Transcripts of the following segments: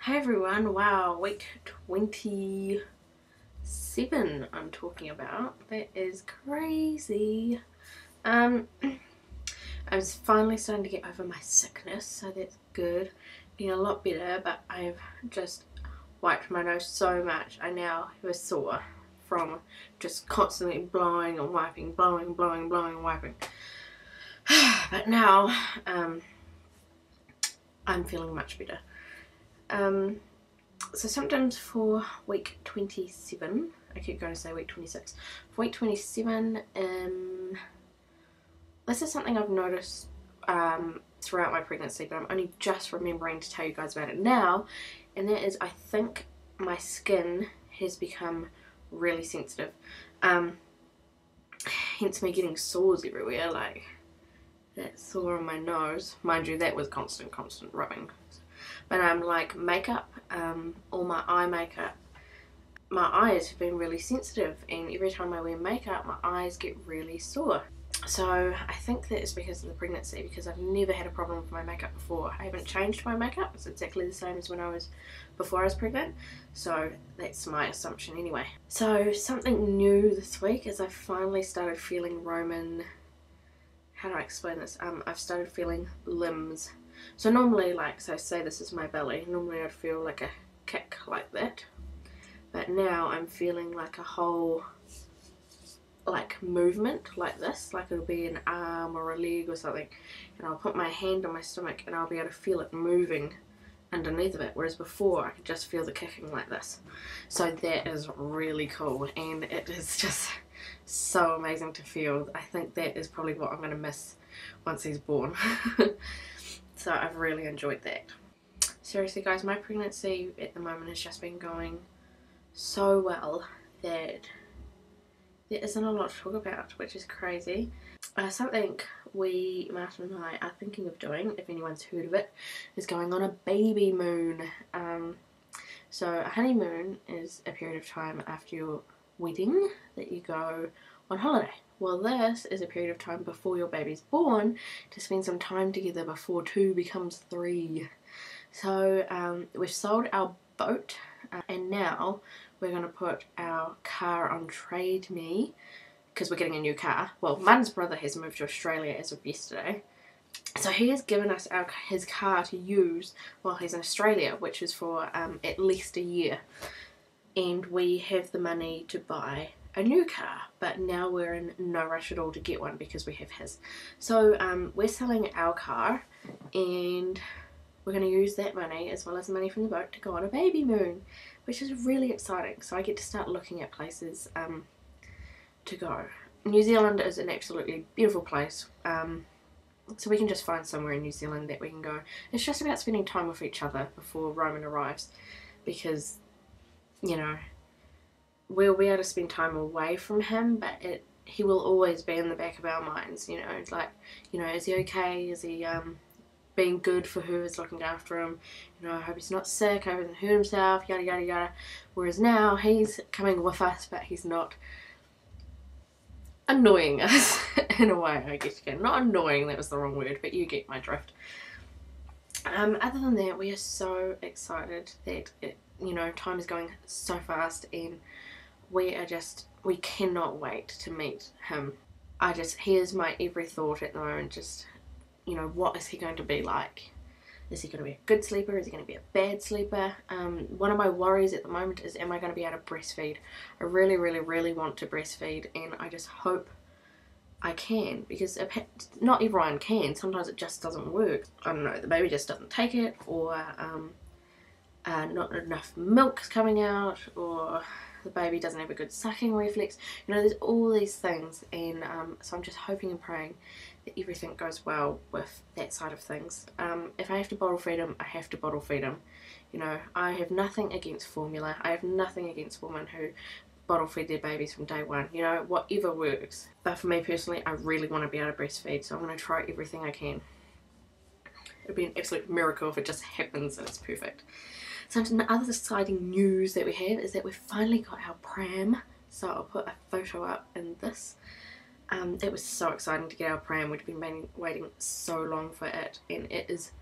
Hey everyone, wow, week 27 I'm talking about. That is crazy. I'm finally starting to get over my sickness, so that's good. Being a lot better, but I've just wiped my nose so much. I now have a sore from just constantly blowing and wiping, blowing, wiping. But now, I'm feeling much better. So symptoms for week 27, I keep going to say week 26. For week 27, this is something I've noticed throughout my pregnancy, but I'm only just remembering to tell you guys about it now, and that is I think my skin has become really sensitive. Hence me getting sores everywhere, like that sore on my nose. Mind you, that was constant rubbing. But like makeup, all my eye makeup, my eyes have been really sensitive, and every time I wear makeup my eyes get really sore. So I think that is because of the pregnancy, because I've never had a problem with my makeup before. I haven't changed my makeup, it's exactly the same as before I was pregnant, so that's my assumption anyway. So something new this week is I finally started feeling Roman, how do I explain this, I've started feeling limbs. So normally, like, so say this is my belly, normally I'd feel like a kick like that, but now I'm feeling like a whole, like, movement like this, like it'll be an arm or a leg or something, and I'll put my hand on my stomach and I'll be able to feel it moving underneath of it, whereas before I could just feel the kicking like this. So that is really cool, and it is just so amazing to feel. I think that is probably what I'm going to miss once he's born. So I've really enjoyed that. Seriously guys, my pregnancy at the moment has just been going so well that there isn't a lot to talk about, which is crazy. Something Martin and I, are thinking of doing, if anyone's heard of it, is going on a baby moon. So a honeymoon is a period of time after your wedding that you go on holiday. Well, this is a period of time before your baby's born to spend some time together before 2 becomes 3. So we've sold our boat, and now we're going to put our car on trade me, because we're getting a new car. Well, Martin's brother has moved to Australia as of yesterday, so he has given us his car to use while he's in Australia, which is for at least a year, and we have the money to buy a new car, but now we're in no rush at all to get one because we have his. So we're selling our car, and we're going to use that money as well as the money from the boat to go on a baby moon, which is really exciting. So I get to start looking at places to go. New Zealand is an absolutely beautiful place, so we can just find somewhere in New Zealand that we can go. It's just about spending time with each other before Roman arrives, because, you know, we'll be able to spend time away from him, but he will always be in the back of our minds, you know. It's like, you know, is he okay? Is he being good for whoever's looking after him? You know, I hope he's not sick, I hope he doesn't hurt himself, yada yada yada. Whereas now he's coming with us, but he's not annoying us in a way, I guess you can. Not annoying, that was the wrong word, but you get my drift. Other than that, we are so excited that you know, time is going so fast, and we cannot wait to meet him. He is my every thought at the moment. Just, you know, what is he going to be like? Is he going to be a good sleeper? Is he going to be a bad sleeper? One of my worries at the moment is, am I going to be able to breastfeed? I really, really, really want to breastfeed, and I just hope I can, because not everyone can. Sometimes it just doesn't work. I don't know, the baby just doesn't take it, or not enough milk's coming out, or the baby doesn't have a good sucking reflex. You know, there's all these things, and so I'm just hoping and praying that everything goes well with that side of things. If I have to bottle feed him, I have to bottle feed him. You know, I have nothing against formula. I have nothing against women who bottle feed their babies from day one. You know, whatever works. But for me personally, I really want to be able to breastfeed, so I'm going to try everything I can. It'd be an absolute miracle if it just happens and it's perfect. So other exciting news that we have is that we've finally got our pram. So I'll put a photo up in this. It was so exciting to get our pram. We'd been waiting so long for it, and it is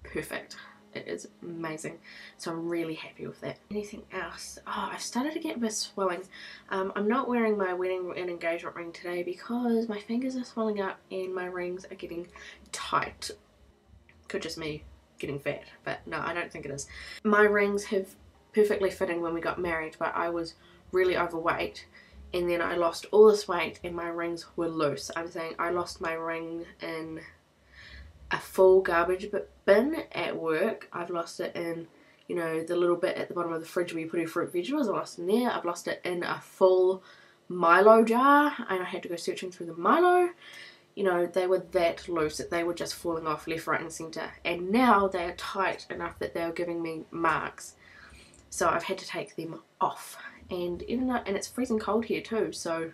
perfect. It is amazing. So I'm really happy with that. Anything else? Oh, I've started to get a bit swelling. I'm not wearing my wedding and engagement ring today because my fingers are swelling up and my rings are getting tight. Could just me getting fat, but no, I don't think it is. My rings have perfectly fitting when we got married, but I was really overweight and then I lost all this weight and my rings were loose. I'm saying I lost my ring in a full garbage bin at work. I've lost it in, you know, the little bit at the bottom of the fridge where you put your fruit vegetables. I lost it in there. I've lost it in a full Milo jar and I had to go searching through the Milo. You know, they were that loose that they were just falling off left, right and centre. And now they are tight enough that they are giving me marks. So I've had to take them off. And even though, and it's freezing cold here too, so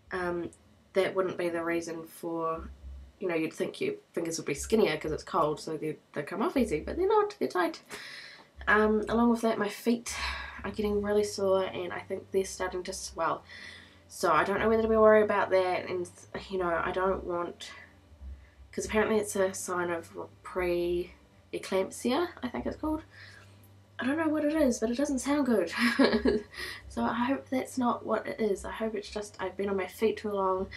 that wouldn't be the reason for, you know, you'd think your fingers would be skinnier because it's cold, so they come off easy, but they're not, they're tight. Along with that, my feet are getting really sore and I think they're starting to swell. So I don't know whether to be worried about that, and you know, I don't want, because apparently it's a sign of pre-eclampsia, I think it's called. I don't know what it is, but it doesn't sound good. So I hope that's not what it is. I hope it's just I've been on my feet too long.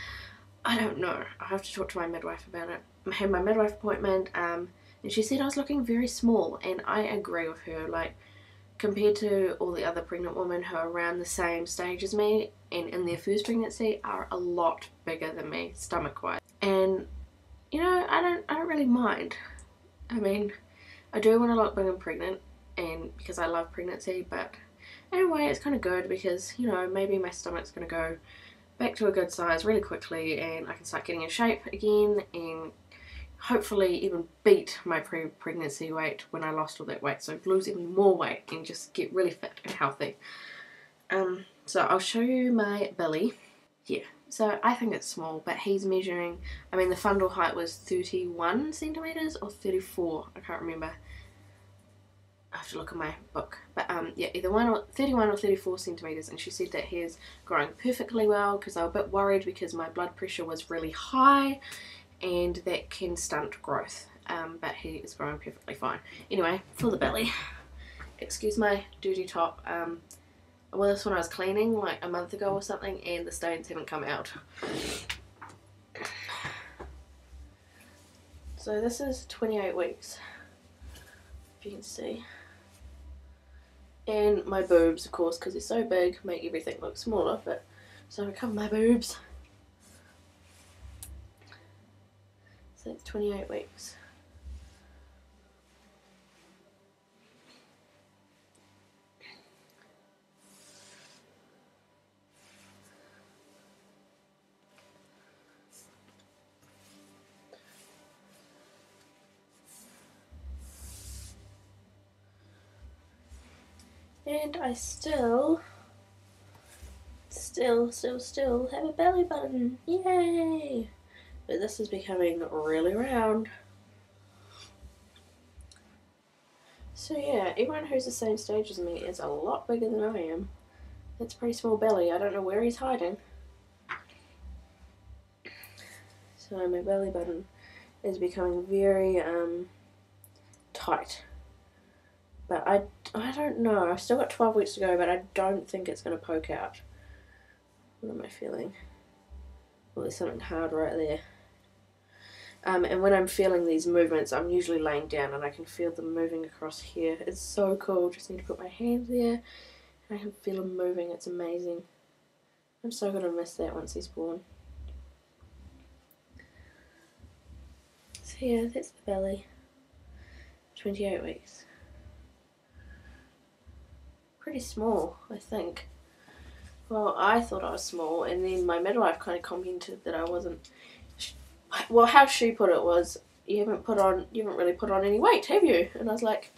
I don't know. I have to talk to my midwife about it. I had my midwife appointment and she said I was looking very small, and I agree with her. Like, compared to all the other pregnant women who are around the same stage as me and in their first pregnancy are a lot bigger than me stomach wise. And you know, I don't really mind. I mean, I do want to look big and pregnant, and because I love pregnancy, but in a way it's kind of good because, you know, maybe my stomach's going to go back to a good size really quickly and I can start getting in shape again and hopefully even beat my pre-pregnancy weight when I lost all that weight, so lose even more weight and just get really fit and healthy. So I'll show you my belly. Yeah, so I think it's small, but he's measuring, I mean the fundal height was 31 centimeters or 34, I can't remember. I have to look at my book, but yeah, either 31 or 34 centimeters, and she said that he is growing perfectly well because I was a bit worried because my blood pressure was really high and that can stunt growth, but he is growing perfectly fine. Anyway, for the belly, excuse my dirty top. Well, this one I was cleaning like a month ago or something and the stains haven't come out. So this is 28 weeks, if you can see. And my boobs, of course, because they're so big, make everything look smaller, but so I cover my boobs. So it's 28 weeks. And I still have a belly button. Yay! But this is becoming really round. So yeah, everyone who's the same stage as me is a lot bigger than I am. That's a pretty small belly. I don't know where he's hiding. So my belly button is becoming very tight. But I don't know. I've still got 12 weeks to go, but I don't think it's going to poke out. What am I feeling? Well, there's something hard right there. And when I'm feeling these movements, I'm usually laying down and I can feel them moving across here. It's so cool. Just need to put my hand there and I can feel them moving. It's amazing. I'm so going to miss that once he's born. So yeah, that's the belly. 28 weeks. Pretty small, I think. Well, I thought I was small, and then my midwife kind of commented that I wasn't. Well, how she put it was, you haven't really put on any weight, have you? And I was like,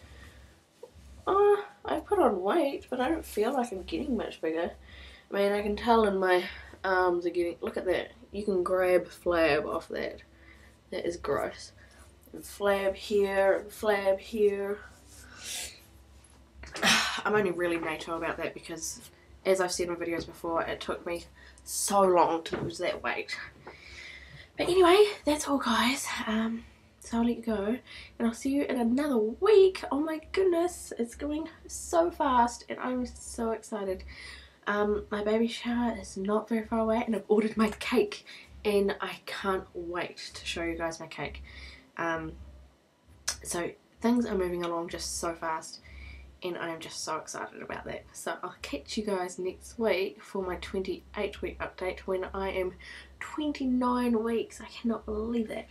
oh, I've put on weight, but I don't feel like I'm getting much bigger. I mean, I can tell in my arms are getting. Look at that. You can grab flab off that. That is gross. And flab here, and flab here. I'm only really NATO about that because, as I've said in videos before, it took me so long to lose that weight. But anyway, that's all guys. So so I'll let you go and I'll see you in another week. Oh my goodness, it's going so fast and I'm so excited. My baby shower is not very far away and I've ordered my cake and I can't wait to show you guys my cake. So things are moving along just so fast and I am just so excited about that. So I'll catch you guys next week for my 28-week update when I am 29 weeks. I cannot believe that.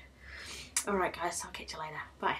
Alright guys, I'll catch you later. Bye.